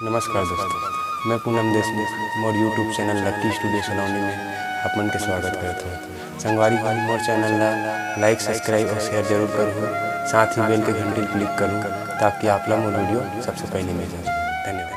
नमस्कार दोस्तों, मैं पूनम देशमुख मोर यूट्यूब चैनल लक्की स्टूडियो सलोनी में अपन के स्वागत करता हूँ। संगवारी भाई मोर चैनल ला लाइक सब्सक्राइब और शेयर जरूर करूँ, साथ ही बेल के घंटी क्लिक करूँ ताकि आप लोग मोर वीडियो सबसे पहले मिल जाए। धन्यवाद।